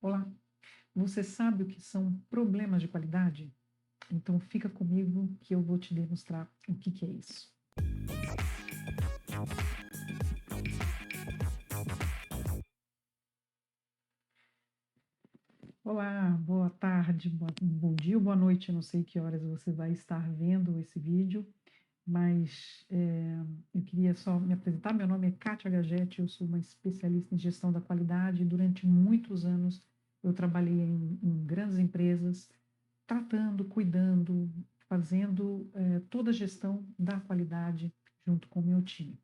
Olá, você sabe o que são problemas de qualidade? Então fica comigo que eu vou te demonstrar o que é isso. Olá, boa tarde, bom dia ou boa noite, eu não sei que horas você vai estar vendo esse vídeo, mas eu queria só me apresentar. Meu nome é Kátia Gagetti, eu sou uma especialista em gestão da qualidade. Durante muitos anos eu trabalhei em grandes empresas, tratando, cuidando, fazendo toda a gestão da qualidade junto com o meu time.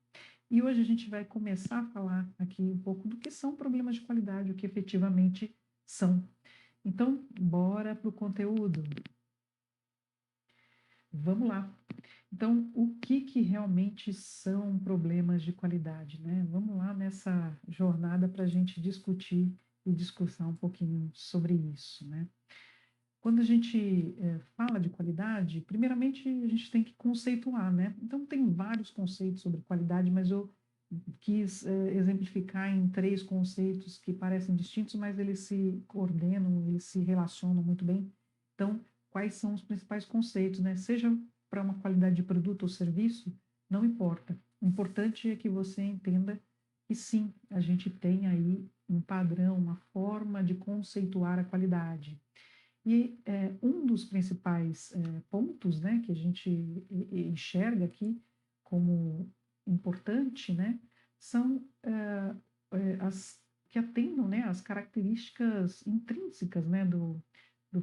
E hoje a gente vai começar a falar aqui um pouco do que são problemas de qualidade, o que efetivamente são. Então, bora para o conteúdo. Vamos lá. Então, o que realmente são problemas de qualidade, né? Vamos lá nessa jornada para a gente discutir e discursar um pouquinho sobre isso, né? Quando a gente fala de qualidade, primeiramente a gente tem que conceituar, né? Então, tem vários conceitos sobre qualidade, mas eu quis exemplificar em três conceitos que parecem distintos, mas eles se coordenam, eles se relacionam muito bem. Então, quais são os principais conceitos, né? Seja para uma qualidade de produto ou serviço, não importa. O importante é que você entenda que sim, a gente tem aí um padrão, uma forma de conceituar a qualidade. E um dos principais pontos, né, que a gente enxerga aqui como importante, né, são as que atendam, né, as características intrínsecas, né, do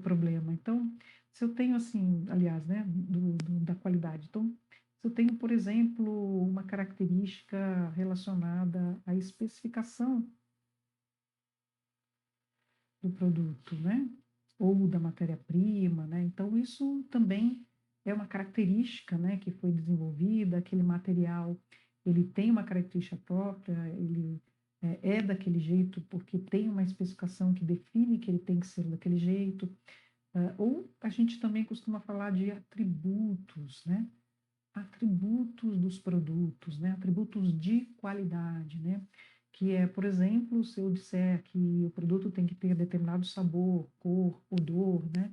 problema. Então, se eu tenho assim, aliás, né, da qualidade. Então, se eu tenho, por exemplo, uma característica relacionada à especificação do produto, né? Ou da matéria-prima, né? Então, isso também é uma característica, né, que foi desenvolvida. Aquele material, ele tem uma característica própria, ele é daquele jeito porque tem uma especificação que define que ele tem que ser daquele jeito. Ou a gente também costuma falar de atributos, né? Atributos dos produtos, né? Atributos de qualidade, né? Que é, por exemplo, se eu disser que o produto tem que ter determinado sabor, cor, odor, né?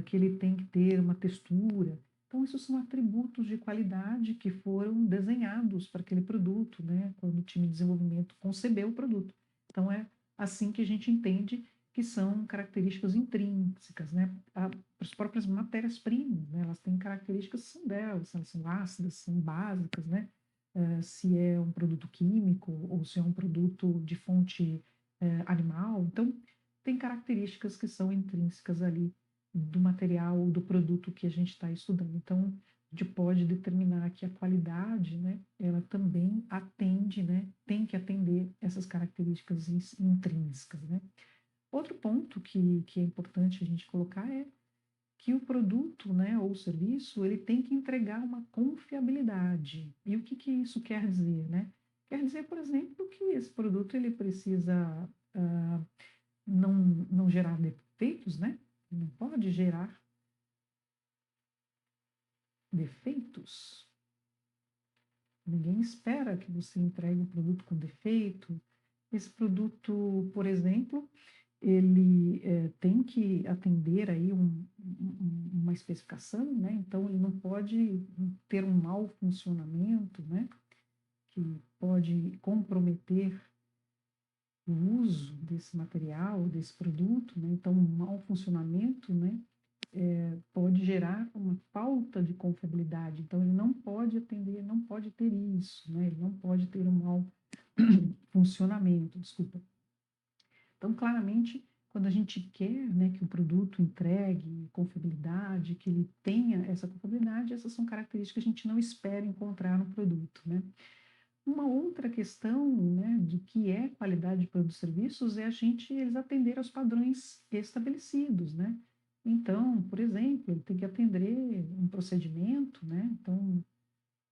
Que ele tem que ter uma textura. Então, isso são atributos de qualidade que foram desenhados para aquele produto, né? Quando o time de desenvolvimento concebeu o produto. Então, é assim que a gente entende que são características intrínsecas, né? As próprias matérias-primas, né? Elas têm características que são delas, elas são ácidas, são básicas, né? Se é um produto químico ou se é um produto de fonte animal. Então, tem características que são intrínsecas ali do material ou do produto que a gente está estudando. Então, a gente pode determinar que a qualidade, né, ela também atende, né, tem que atender essas características intrínsecas, né. Outro ponto que é importante a gente colocar é que o produto, né, ou o serviço, ele tem que entregar uma confiabilidade. E o que isso quer dizer, né? Quer dizer, por exemplo, que esse produto ele precisa uh, não gerar defeitos, né? Não pode gerar defeitos. Ninguém espera que você entregue um produto com defeito. Esse produto, por exemplo, ele tem que atender aí uma especificação, né? Então ele não pode ter um mau funcionamento, né? Que pode comprometer o uso desse material, desse produto, né? Então um mau funcionamento, né? Pode gerar uma falta de confiabilidade. Então ele não pode atender, não pode ter isso, né? Ele não pode ter um mau funcionamento, desculpa. Então, claramente, quando a gente quer, né, que o produto entregue confiabilidade, que ele tenha essa confiabilidade, essas são características que a gente não espera encontrar no produto, né? Uma outra questão, né, de que é qualidade de produtos e serviços é eles atender aos padrões estabelecidos, né? Então, por exemplo, ele tem que atender um procedimento, né? Então,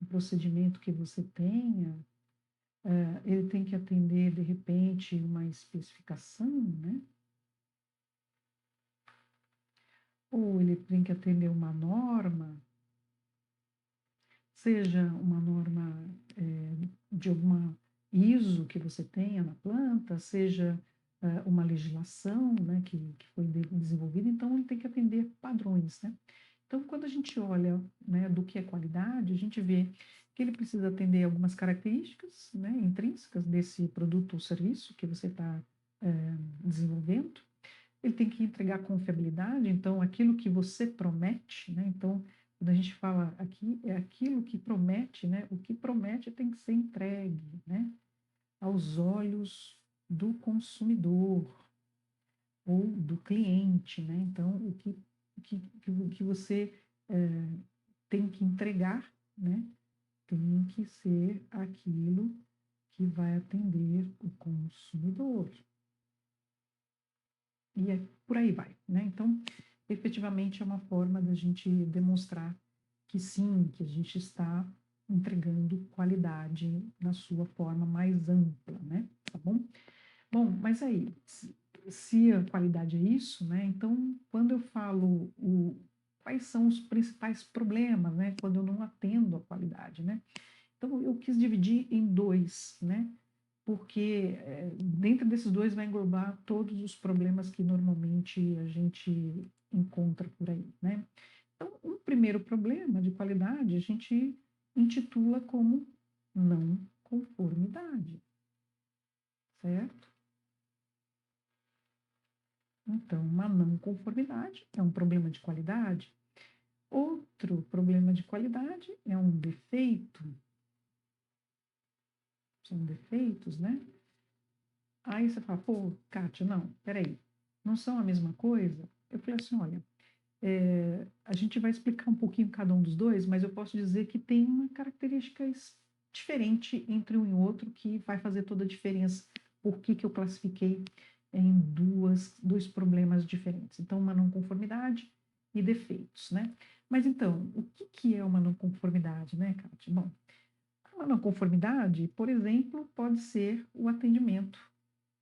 um procedimento que você tenha, ele tem que atender, de repente, uma especificação, né? Ou ele tem que atender uma norma, seja uma norma de alguma ISO que você tenha na planta, seja uma legislação, né, que foi desenvolvida, então ele tem que atender padrões, né? Então, quando a gente olha, né, do que é qualidade, a gente vê que ele precisa atender algumas características, né, intrínsecas desse produto ou serviço que você está desenvolvendo. Ele tem que entregar confiabilidade, então aquilo que você promete, né? Então, quando a gente fala aqui, é aquilo que promete, né? O que promete tem que ser entregue, né? Aos olhos do consumidor ou do cliente, né? Então, o que você tem que entregar, né? Tem que ser aquilo que vai atender o consumidor. E por aí vai, né? Então, efetivamente é uma forma da gente demonstrar que sim, que a gente está entregando qualidade na sua forma mais ampla, né? Tá bom? Bom, mas aí, se a qualidade é isso, né? Então, quando eu falo quais são os principais problemas, né? Quando eu não atendo a qualidade, né? Então, eu quis dividir em dois, né? Porque dentro desses dois vai englobar todos os problemas que normalmente a gente encontra por aí, né? Então, um primeiro problema de qualidade a gente intitula como não conformidade, certo? Então, uma não conformidade é um problema de qualidade. Outro problema de qualidade é um defeito. São defeitos, né? Aí você fala, pô, Kátia, não, peraí, não são a mesma coisa? Eu falei assim, olha, a gente vai explicar um pouquinho cada um dos dois, mas eu posso dizer que tem uma característica diferente entre um e outro que vai fazer toda a diferença. Por que que eu classifiquei em dois problemas diferentes? Então, uma não conformidade e defeitos, né? Mas então, o que que é uma não conformidade, né, Kátia? Bom, uma não conformidade, por exemplo, pode ser o atendimento,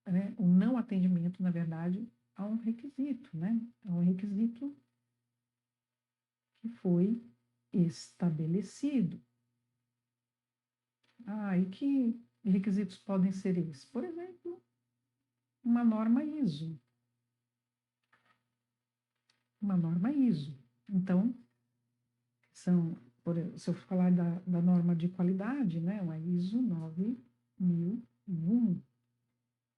né? O não atendimento, na verdade, a um requisito, né? A um requisito que foi estabelecido. Ah, e que requisitos podem ser esses? Por exemplo, uma norma ISO. Uma norma ISO. Então, se eu falar da norma de qualidade, né, uma ISO 9001,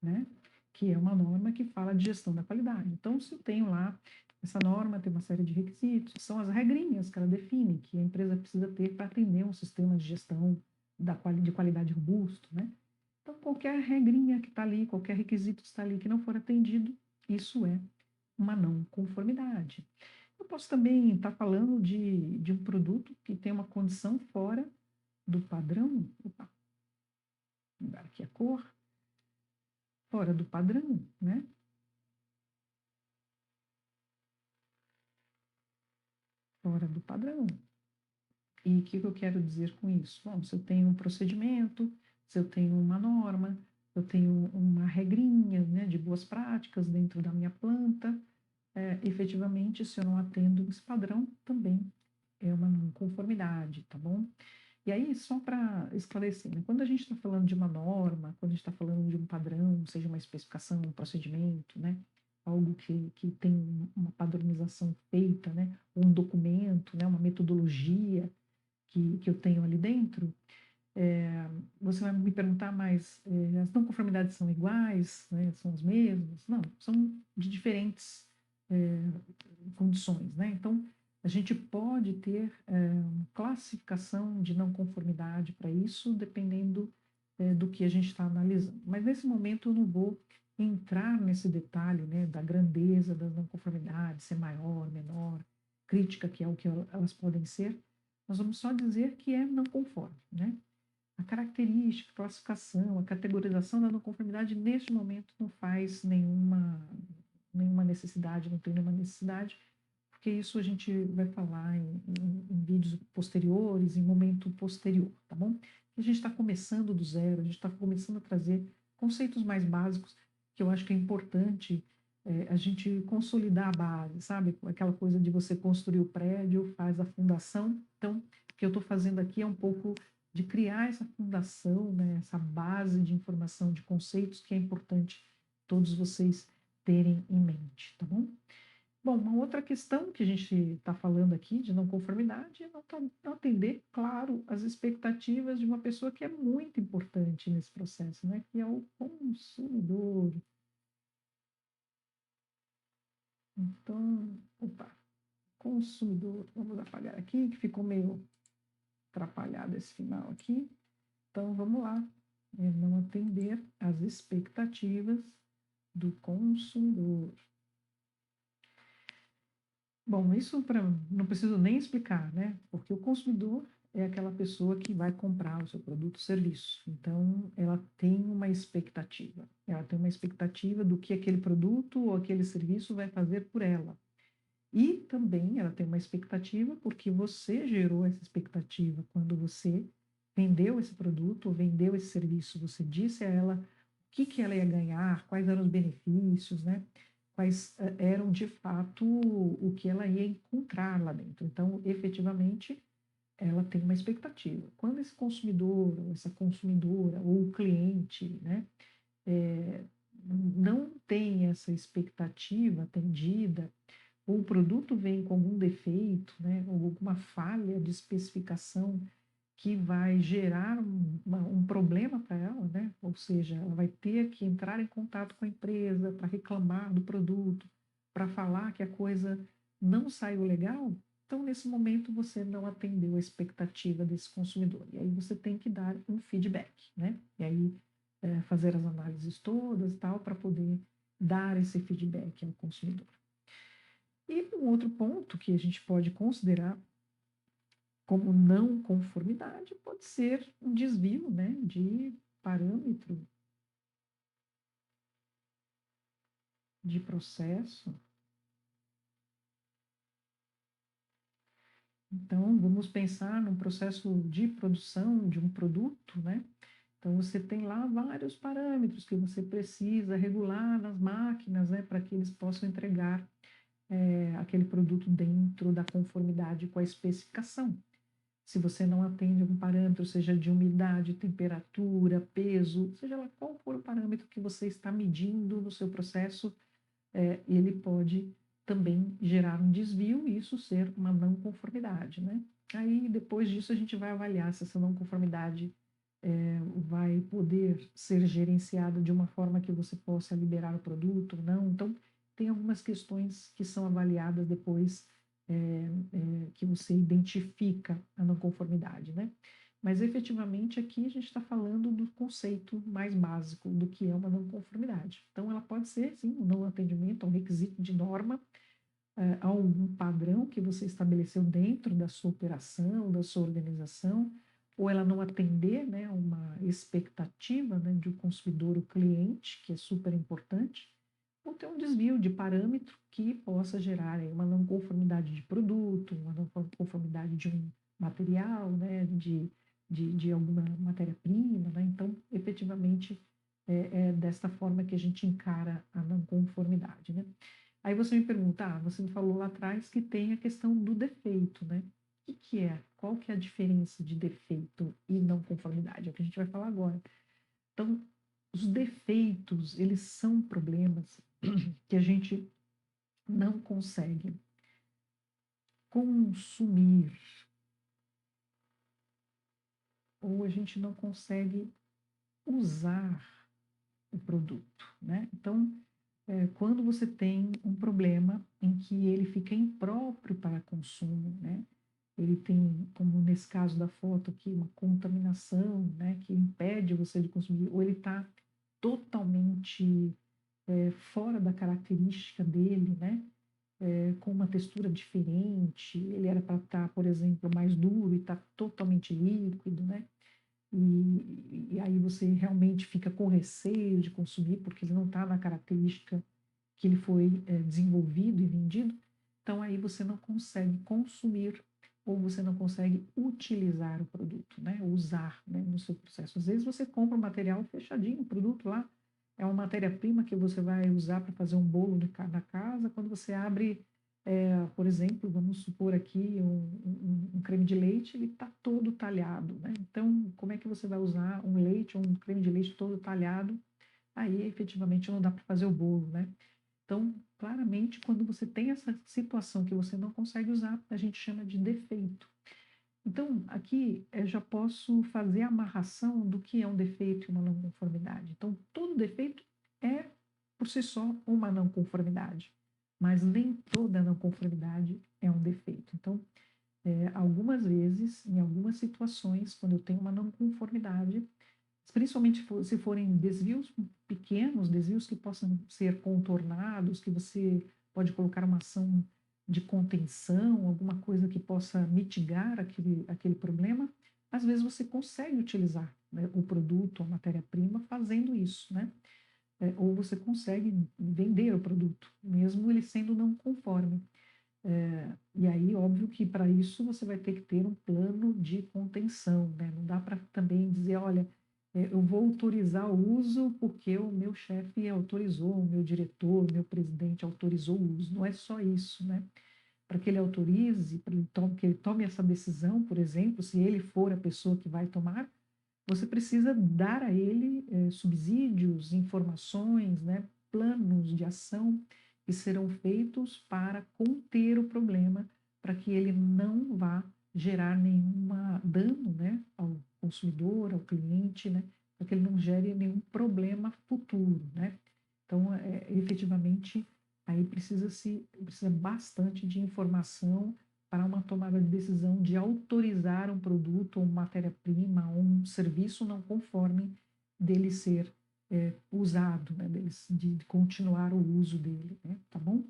né, que é uma norma que fala de gestão da qualidade. Então, se eu tenho lá, essa norma tem uma série de requisitos, são as regrinhas que ela define, que a empresa precisa ter para atender um sistema de gestão de qualidade robusto, né? Então, qualquer regrinha que está ali, qualquer requisito que está ali que não for atendido, isso é uma não conformidade. Eu posso também estar falando de um produto que tem uma condição fora do padrão. Opa, vou mudar aqui a cor. Fora do padrão, né? Fora do padrão. E o que eu quero dizer com isso? Bom, se eu tenho um procedimento, se eu tenho uma norma, eu tenho uma regrinha, né, de boas práticas dentro da minha planta, efetivamente, se eu não atendo esse padrão, também é uma não conformidade, tá bom? E aí, só para esclarecer, né, quando a gente está falando de uma norma, quando a gente está falando de um padrão, seja uma especificação, um procedimento, né, algo que tem uma padronização feita, né, um documento, né, uma metodologia que eu tenho ali dentro, você vai me perguntar, mas as não conformidades são iguais, né, são as mesmas? Não, são de diferentes é, condições, né? Então, a gente pode ter uma classificação de não conformidade para isso, dependendo do que a gente está analisando. Mas nesse momento eu não vou entrar nesse detalhe, né, da grandeza das não conformidades, ser maior, menor, crítica que é o que elas podem ser. Nós vamos só dizer que é não conforme, né? A característica, a classificação, a categorização da não conformidade, neste momento, não faz nenhuma necessidade, não tem nenhuma necessidade, porque isso a gente vai falar em vídeos posteriores, em momento posterior, tá bom? A gente está começando do zero, a gente está começando a trazer conceitos mais básicos, que eu acho que é importante a gente consolidar a base, sabe? Aquela coisa de você construir o prédio, faz a fundação. Então, o que eu estou fazendo aqui é um pouco de criar essa fundação, né, essa base de informação, de conceitos que é importante todos vocês terem em mente, tá bom? Bom, uma outra questão que a gente está falando aqui de não conformidade é não atender, claro, as expectativas de uma pessoa que é muito importante nesse processo, né? Que é o consumidor. Então, opa, consumidor, vamos apagar aqui, que ficou meio atrapalhado esse final aqui. Então, vamos lá. É não atender às expectativas do consumidor. Bom, isso não preciso nem explicar, né? Porque o consumidor é aquela pessoa que vai comprar o seu produto ou serviço. Então, ela tem uma expectativa. Ela tem uma expectativa do que aquele produto ou aquele serviço vai fazer por ela. E também ela tem uma expectativa porque você gerou essa expectativa quando você vendeu esse produto ou vendeu esse serviço. Você disse a ela o que ela ia ganhar, quais eram os benefícios, né? Quais eram de fato o que ela ia encontrar lá dentro. Então, efetivamente, ela tem uma expectativa. Quando esse consumidor, ou essa consumidora, ou o cliente, né, não tem essa expectativa atendida, ou o produto vem com algum defeito, né, ou alguma falha de especificação que vai gerar um problema para ela, né? Ou seja, ela vai ter que entrar em contato com a empresa para reclamar do produto, para falar que a coisa não saiu legal. Então, nesse momento, você não atendeu a expectativa desse consumidor. E aí você tem que dar um feedback, né? E aí fazer as análises todas e tal, para poder dar esse feedback ao consumidor. E um outro ponto que a gente pode considerar como não conformidade pode ser um desvio, né, de parâmetro de processo. Então, vamos pensar num processo de produção de um produto, né? Então, você tem lá vários parâmetros que você precisa regular nas máquinas, né, para que eles possam entregar aquele produto dentro da conformidade com a especificação. Se você não atende algum parâmetro, seja de umidade, temperatura, peso, seja lá qual for o parâmetro que você está medindo no seu processo, ele pode também gerar um desvio e isso ser uma não conformidade, né? Aí, depois disso, a gente vai avaliar se essa não conformidade vai poder ser gerenciada de uma forma que você possa liberar o produto ou não. Então, tem algumas questões que são avaliadas depois que você identifica a não conformidade, né? Mas efetivamente aqui a gente está falando do conceito mais básico do que é uma não conformidade. Então, ela pode ser, sim, um não atendimento a um requisito de norma, a algum padrão que você estabeleceu dentro da sua operação, da sua organização, ou ela não atender, né, uma expectativa, né, de um consumidor, o cliente, que é super importante, ou ter um desvio de parâmetro que possa gerar uma não conformidade de produto, uma não conformidade de um material, né, de alguma matéria-prima, né? Então, efetivamente, é desta forma que a gente encara a não conformidade, né? Aí você me pergunta, você me falou lá atrás que tem a questão do defeito, né? O que é? Qual que é a diferença de defeito e não conformidade? É o que a gente vai falar agora. Então, os defeitos, eles são problemas que a gente não consegue consumir ou a gente não consegue usar o produto, né? Então, quando você tem um problema em que ele fica impróprio para consumo, né? Ele tem, como nesse caso da foto aqui, uma contaminação, né? Que impede você de consumir, ou ele está totalmente fora da característica dele, né? Com uma textura diferente, ele era para estar, por exemplo, mais duro e está totalmente líquido, né? E aí você realmente fica com receio de consumir, porque ele não está na característica que ele foi desenvolvido e vendido. Então aí você não consegue consumir ou você não consegue utilizar o produto, né? Usar, né, no seu processo. Às vezes você compra um material fechadinho, o produto lá é uma matéria-prima que você vai usar para fazer um bolo na casa. Quando você abre, por exemplo, vamos supor aqui um creme de leite, ele está todo talhado, né? Então, como é que você vai usar um leite ou um creme de leite todo talhado aí efetivamente não dá para fazer o bolo, né? Então, claramente, quando você tem essa situação que você não consegue usar, a gente chama de defeito. Então, aqui eu já posso fazer a amarração do que é um defeito e uma não conformidade. Então, todo defeito é, por si só, uma não conformidade, mas nem toda não conformidade é um defeito. Então, algumas vezes, em algumas situações, quando eu tenho uma não conformidade, principalmente se forem desvios pequenos, desvios que possam ser contornados, que você pode colocar uma ação de contenção, alguma coisa que possa mitigar aquele problema, às vezes você consegue utilizar, né, o produto, a matéria-prima, fazendo isso, né? Ou você consegue vender o produto, mesmo ele sendo não conforme. E aí, óbvio que para isso você vai ter que ter um plano de contenção, né? Não dá para também dizer, olha, eu vou autorizar o uso porque o meu chefe autorizou, o meu diretor, o meu presidente autorizou o uso. Não é só isso, né? Para que ele autorize, que ele tome essa decisão, por exemplo, se ele for a pessoa que vai tomar, você precisa dar a ele subsídios, informações, né, planos de ação que serão feitos para conter o problema, para que ele não vá gerar nenhum dano, né, ao consumidor, ao cliente, né, para que ele não gere nenhum problema futuro, né. Então, efetivamente, aí precisa bastante de informação para uma tomada de decisão de autorizar um produto ou matéria-prima ou um serviço não conforme dele ser usado, né, de continuar o uso dele, né, tá bom?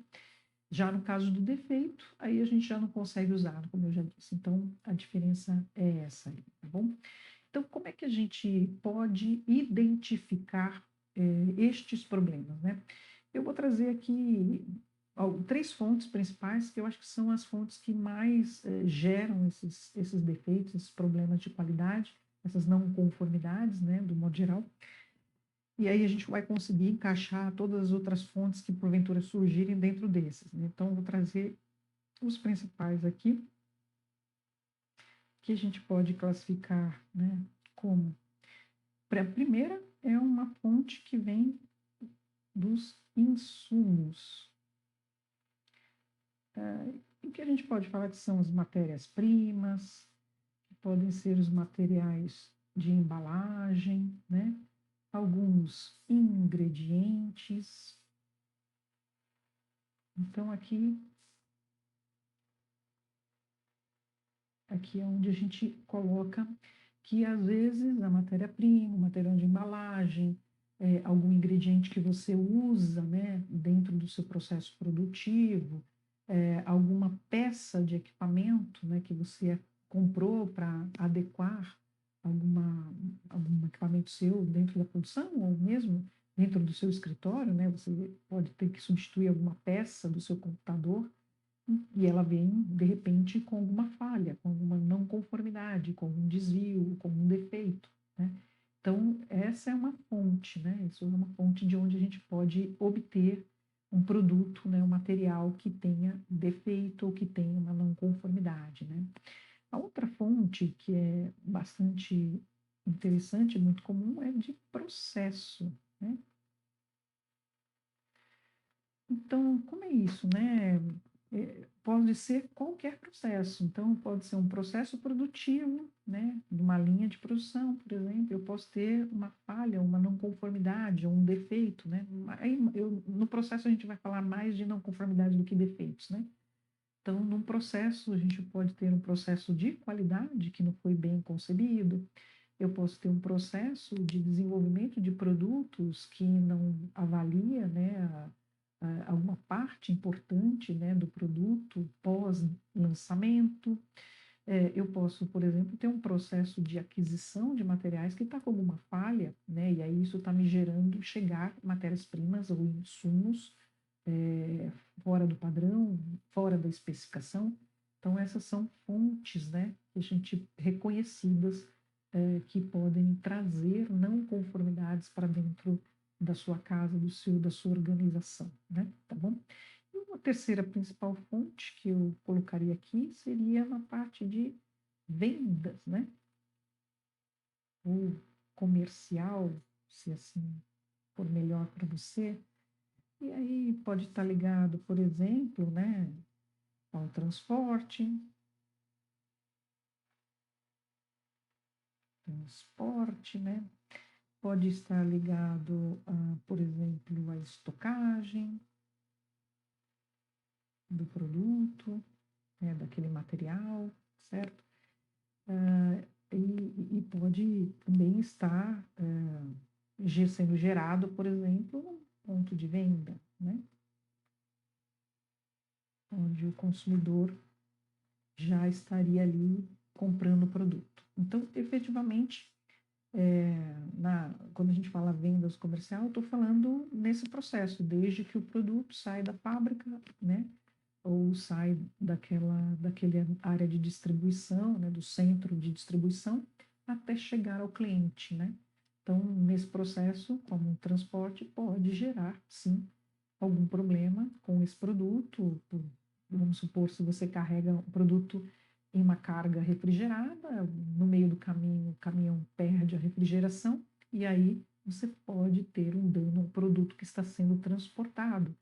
Já no caso do defeito, aí a gente já não consegue usar, como eu já disse. Então, a diferença é essa aí, tá bom? Então, como é que a gente pode identificar estes problemas, né? Eu vou trazer aqui três fontes principais que eu acho que são as fontes que mais geram esses defeitos, esses problemas de qualidade, essas não conformidades, né, do modo geral. E aí a gente vai conseguir encaixar todas as outras fontes que porventura surgirem dentro desses, né? Então, eu vou trazer os principais aqui, que a gente pode classificar, né, como... A primeira é uma fonte que vem dos insumos. O que a gente pode falar que são as matérias-primas, que podem ser os materiais de embalagem, né? Alguns ingredientes. Então, aqui é onde a gente coloca que, às vezes, a matéria-prima, o material de embalagem, algum ingrediente que você usa, né, dentro do seu processo produtivo, alguma peça de equipamento, né, que você comprou para adequar algum equipamento seu dentro da produção, ou mesmo dentro do seu escritório, né, você pode ter que substituir alguma peça do seu computador, e ela vem, de repente, com alguma falha, com alguma não conformidade, com um desvio, com um defeito, né? Então, essa é uma fonte, né? Isso é uma fonte de onde a gente pode obter um produto, né, um material que tenha defeito ou que tenha uma não conformidade, né? A outra fonte que é bastante interessante, muito comum, é de processo, né? Então, como é isso, né? Pode ser qualquer processo. Então, pode ser um processo produtivo, né? De uma linha de produção, por exemplo. Eu posso ter uma falha, uma não conformidade, ou um defeito, né? Aí, no processo, a gente vai falar mais de não conformidade do que defeitos, né? Então, num processo, a gente pode ter um processo de qualidade que não foi bem concebido. Eu posso ter um processo de desenvolvimento de produtos que não avalia, né, alguma parte importante, né, do produto pós-lançamento. Eu posso, por exemplo, ter um processo de aquisição de materiais que está com alguma falha, né, e aí isso está me gerando chegar matérias-primas ou insumos fora do padrão, fora da especificação. Então, essas são fontes, né, que a gente reconhecidas, que podem trazer não conformidades para dentro da sua casa, da sua organização, né? Tá bom? E uma terceira principal fonte que eu colocaria aqui seria na parte de vendas, né? Ou comercial, se assim for melhor para você. E aí pode estar ligado, por exemplo, né, ao transporte, né? Pode estar ligado, por exemplo, à estocagem do produto, né, daquele material, certo? E pode também estar sendo gerado, por exemplo, num ponto de venda, né? Onde o consumidor já estaria ali comprando o produto. Então, efetivamente, quando a gente fala vendas comercial, eu estou falando nesse processo, desde que o produto sai da fábrica, né, ou sai daquela área de distribuição, né, do centro de distribuição, até chegar ao cliente, né? Então, nesse processo, como um transporte, pode gerar, sim, algum problema com esse produto. Vamos supor, se você carrega o produto em uma carga refrigerada, no meio do caminho, o caminhão perde a refrigeração, e aí você pode ter um dano ao produto que está sendo transportado.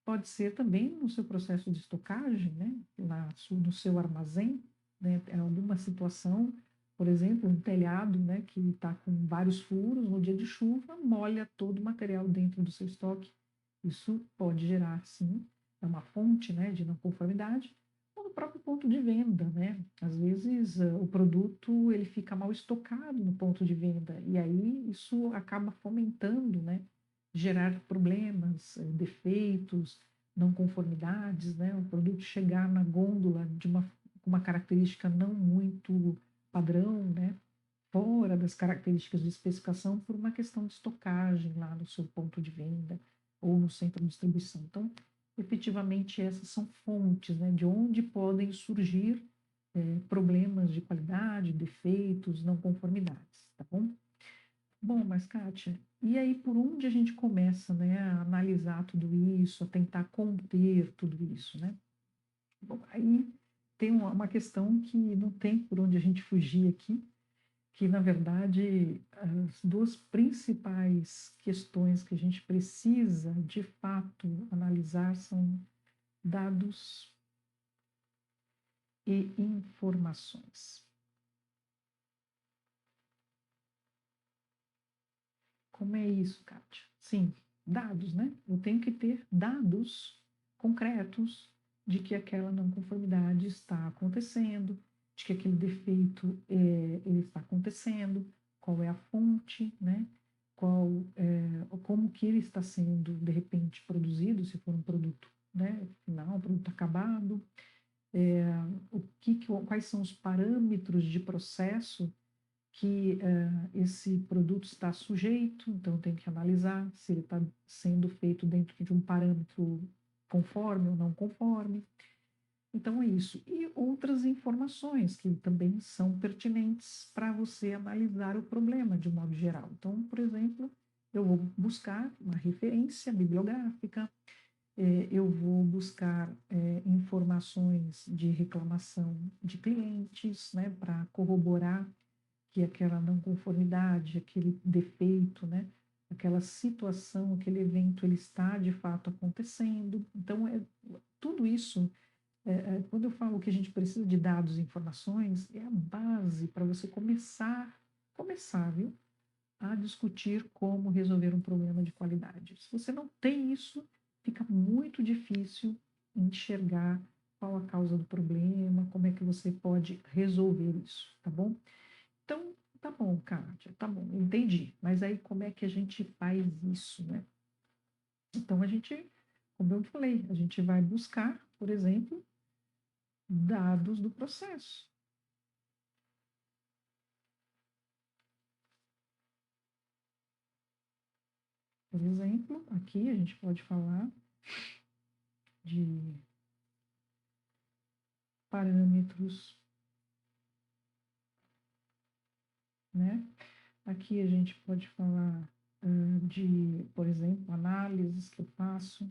Pode ser também no seu processo de estocagem, né? No seu armazém, né? É alguma situação, por exemplo, um telhado, né, que está com vários furos, no dia de chuva, molha todo o material dentro do seu estoque. Isso pode gerar, sim, é uma fonte, né, de não conformidade, ou no próprio ponto de venda, né? Às vezes o produto ele fica mal estocado no ponto de venda, e aí isso acaba fomentando, né, gerar problemas, defeitos, não conformidades, né? O produto chegar na gôndola de uma característica não muito padrão, né? Fora das características de especificação por uma questão de estocagem lá no seu ponto de venda ou no centro de distribuição. Então, efetivamente, essas são fontes, né? De onde podem surgir problemas de qualidade, defeitos, não conformidades, tá bom? Bom, mas Kátia, e aí por onde a gente começa, né, a analisar tudo isso, a tentar conter tudo isso, né? Bom, aí tem uma questão que não tem por onde a gente fugir aqui, que na verdade as duas principais questões que a gente precisa de fato analisar são dados e informações. Como é isso, Kátia? Sim, dados, né? Eu tenho que ter dados concretos de que aquela não conformidade está acontecendo, de que aquele defeito ele está acontecendo, qual é a fonte, né? Como que ele está sendo, de repente, produzido, se for um produto, né, final, um produto acabado, quais são os parâmetros de processo que esse produto está sujeito, então tem que analisar se ele está sendo feito dentro de um parâmetro conforme ou não conforme. Então é isso. E outras informações que também são pertinentes para você analisar o problema de um modo geral. Então, por exemplo, eu vou buscar uma referência bibliográfica, eu vou buscar informações de reclamação de clientes, né, para corroborar que aquela não conformidade, aquele defeito, né, aquela situação, aquele evento, ele está de fato acontecendo. Então, tudo isso, quando eu falo que a gente precisa de dados e informações, é a base para você começar, viu, a discutir como resolver um problema de qualidade. Se você não tem isso, fica muito difícil enxergar qual a causa do problema, como é que você pode resolver isso, tá bom? Então, tá bom, Kátia, tá bom, entendi. Mas aí como é que a gente faz isso, né? Então, como eu falei, a gente vai buscar, por exemplo, dados do processo. Por exemplo, aqui a gente pode falar de parâmetros, né? Aqui a gente pode falar de, por exemplo, análises que eu faço.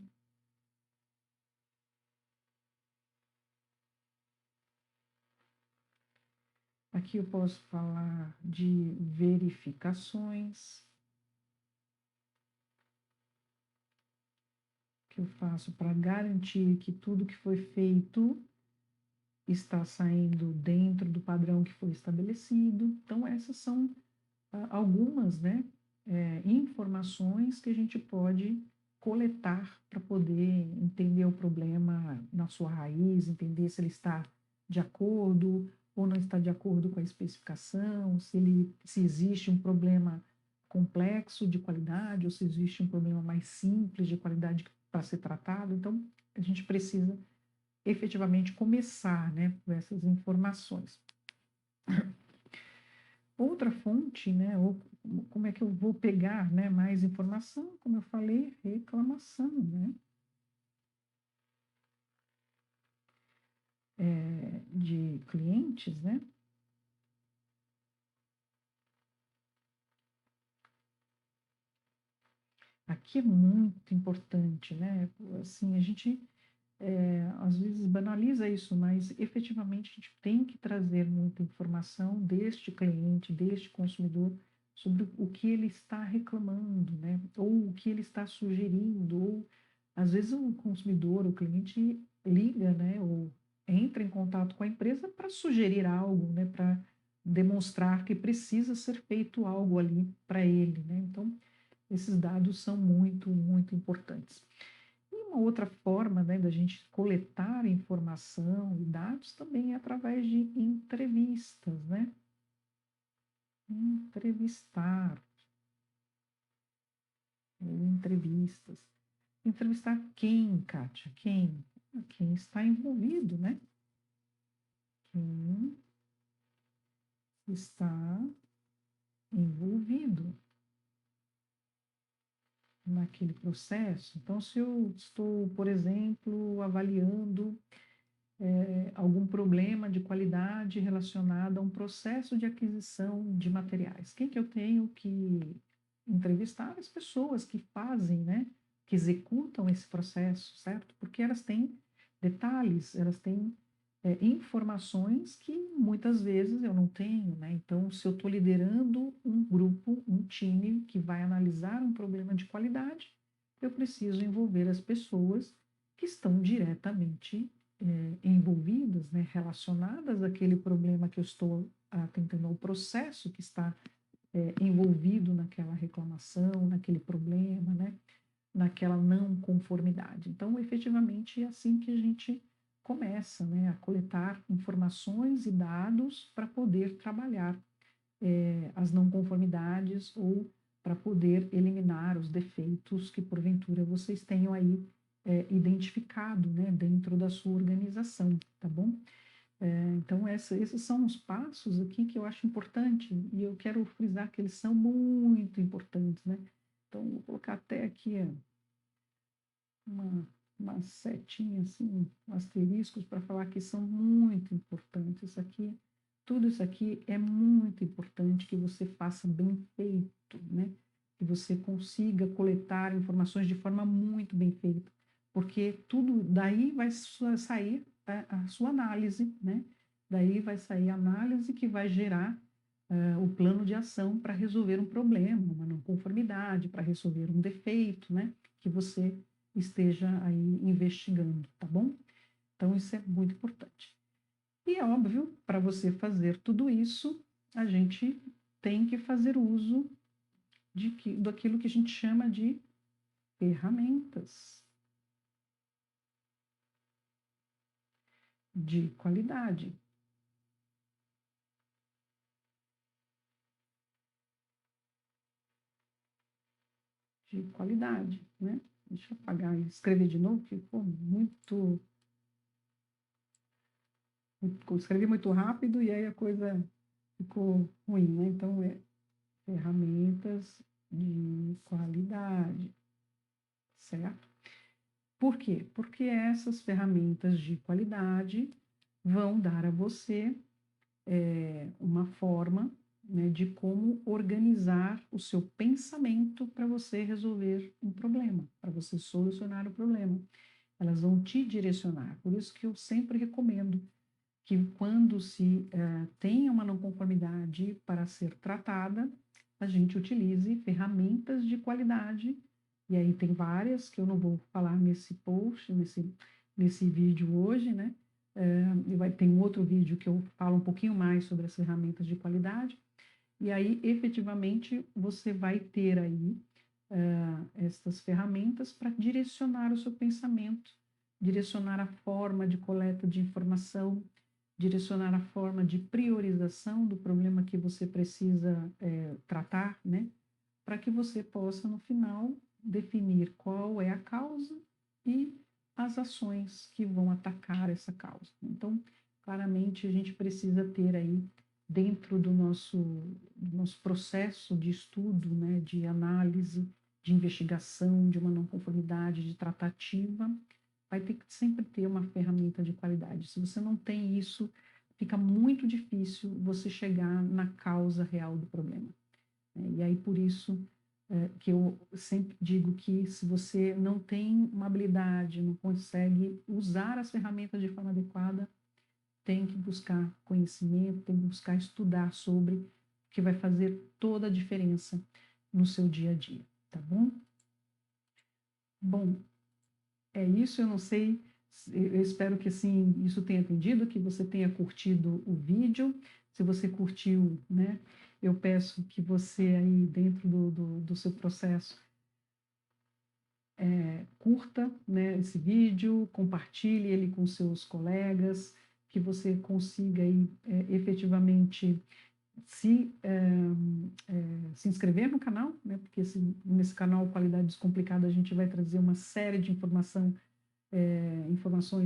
Aqui eu posso falar de verificações. que eu faço para garantir que tudo que foi feito está saindo dentro do padrão que foi estabelecido. Então, essas são algumas, né, informações que a gente pode coletar para poder entender o problema na sua raiz, entender se ele está de acordo ou não está de acordo com a especificação, se existe um problema complexo de qualidade ou se existe um problema mais simples de qualidade para ser tratado. Então, a gente precisa efetivamente começar, né, por essas informações. Outra fonte, né, ou como é que eu vou pegar, né, mais informação? Como eu falei, reclamação, né, de clientes, né. Aqui é muito importante, né, assim, a gente às vezes banaliza isso, mas efetivamente a gente tem que trazer muita informação deste cliente, deste consumidor, sobre o que ele está reclamando, né? Ou o que ele está sugerindo, ou às vezes o consumidor, o cliente liga, né? Ou entra em contato com a empresa para sugerir algo, né? Para demonstrar que precisa ser feito algo ali para ele, né? Então, esses dados são muito, muito importantes. E uma outra forma, né, da gente coletar informação e dados também é através de entrevistas, né? Entrevistar, ou entrevistas. Entrevistar quem, Kátia? Quem? Quem está envolvido, né? Quem está envolvido naquele processo. Então, se eu estou, por exemplo, avaliando algum problema de qualidade relacionado a um processo de aquisição de materiais. Quem que eu tenho que entrevistar? As pessoas que fazem, né, que executam esse processo, certo? Porque elas têm detalhes, elas têm informações que muitas vezes eu não tenho, né? Então, se eu estou liderando um grupo, um time que vai analisar um problema de qualidade, eu preciso envolver as pessoas que estão diretamente envolvidas, né, relacionadas àquele problema que eu estou atentando ao processo que está envolvido naquela reclamação, naquele problema, né, naquela não conformidade. Então, efetivamente, é assim que a gente começa, né, a coletar informações e dados para poder trabalhar as não conformidades ou para poder eliminar os defeitos que porventura vocês tenham aí identificado, né, dentro da sua organização, tá bom? Então, esses são os passos aqui que eu acho importante e eu quero frisar que eles são muito importantes, né? Então, vou colocar até aqui uma setinha, assim, asteriscos para falar que são muito importantes. Isso aqui, tudo isso aqui é muito importante que você faça bem feito, né? Que você consiga coletar informações de forma muito bem feita, porque tudo daí vai sair a sua análise, né? Daí vai sair a análise que vai gerar o plano de ação para resolver um problema, uma não conformidade, para resolver um defeito, né? Que você esteja aí investigando, tá bom? Então, isso é muito importante. E é óbvio, para você fazer tudo isso, a gente tem que fazer uso daquilo que a gente chama de ferramentas de qualidade. De qualidade, né? Deixa eu apagar e escrever de novo, que ficou escrevi muito rápido e aí a coisa ficou ruim, né? Então, ferramentas de qualidade, certo? Por quê? Porque essas ferramentas de qualidade vão dar a você uma forma, né, de como organizar o seu pensamento para você resolver um problema, para você solucionar o problema. Elas vão te direcionar. Por isso que eu sempre recomendo que quando se tenha uma não conformidade para ser tratada, a gente utilize ferramentas de qualidade E aí tem várias que eu não vou falar nesse post, nesse vídeo hoje, né? E tem um outro vídeo que eu falo um pouquinho mais sobre as ferramentas de qualidade. E aí, efetivamente, você vai ter aí estas ferramentas para direcionar o seu pensamento, direcionar a forma de coleta de informação, direcionar a forma de priorização do problema que você precisa tratar, né? Para que você possa, no final, definir qual é a causa e as ações que vão atacar essa causa. Então, claramente, a gente precisa ter aí, dentro do nosso processo de estudo, né, de análise, de investigação, de uma não conformidade, de tratativa, vai ter que sempre ter uma ferramenta de qualidade. Se você não tem isso, fica muito difícil você chegar na causa real do problema. E aí, por isso, que eu sempre digo que se você não tem uma habilidade, não consegue usar as ferramentas de forma adequada, tem que buscar conhecimento, tem que buscar estudar sobre, que vai fazer toda a diferença no seu dia a dia, tá bom? Bom, é isso, eu não sei, eu espero que assim, isso tenha atendido, que você tenha curtido o vídeo. Se você curtiu, né, eu peço que você aí, dentro do seu processo, curta, né, esse vídeo, compartilhe ele com seus colegas, que você consiga aí, efetivamente se inscrever no canal, né, porque nesse canal Qualidade Descomplicada a gente vai trazer uma série de informações,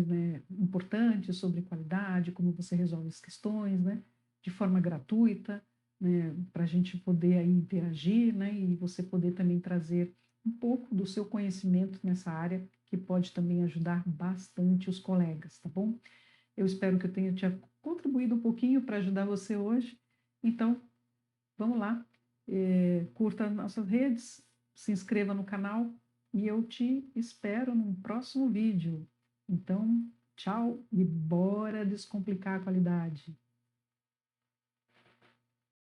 né, importantes sobre qualidade, como você resolve as questões, né, de forma gratuita, né, para a gente poder aí interagir, né, e você poder também trazer um pouco do seu conhecimento nessa área, que pode também ajudar bastante os colegas, tá bom? Eu espero que eu tenha te contribuído um pouquinho para ajudar você hoje. Então, vamos lá, curta nossas redes, se inscreva no canal e eu te espero no próximo vídeo. Então, tchau e bora descomplicar a qualidade.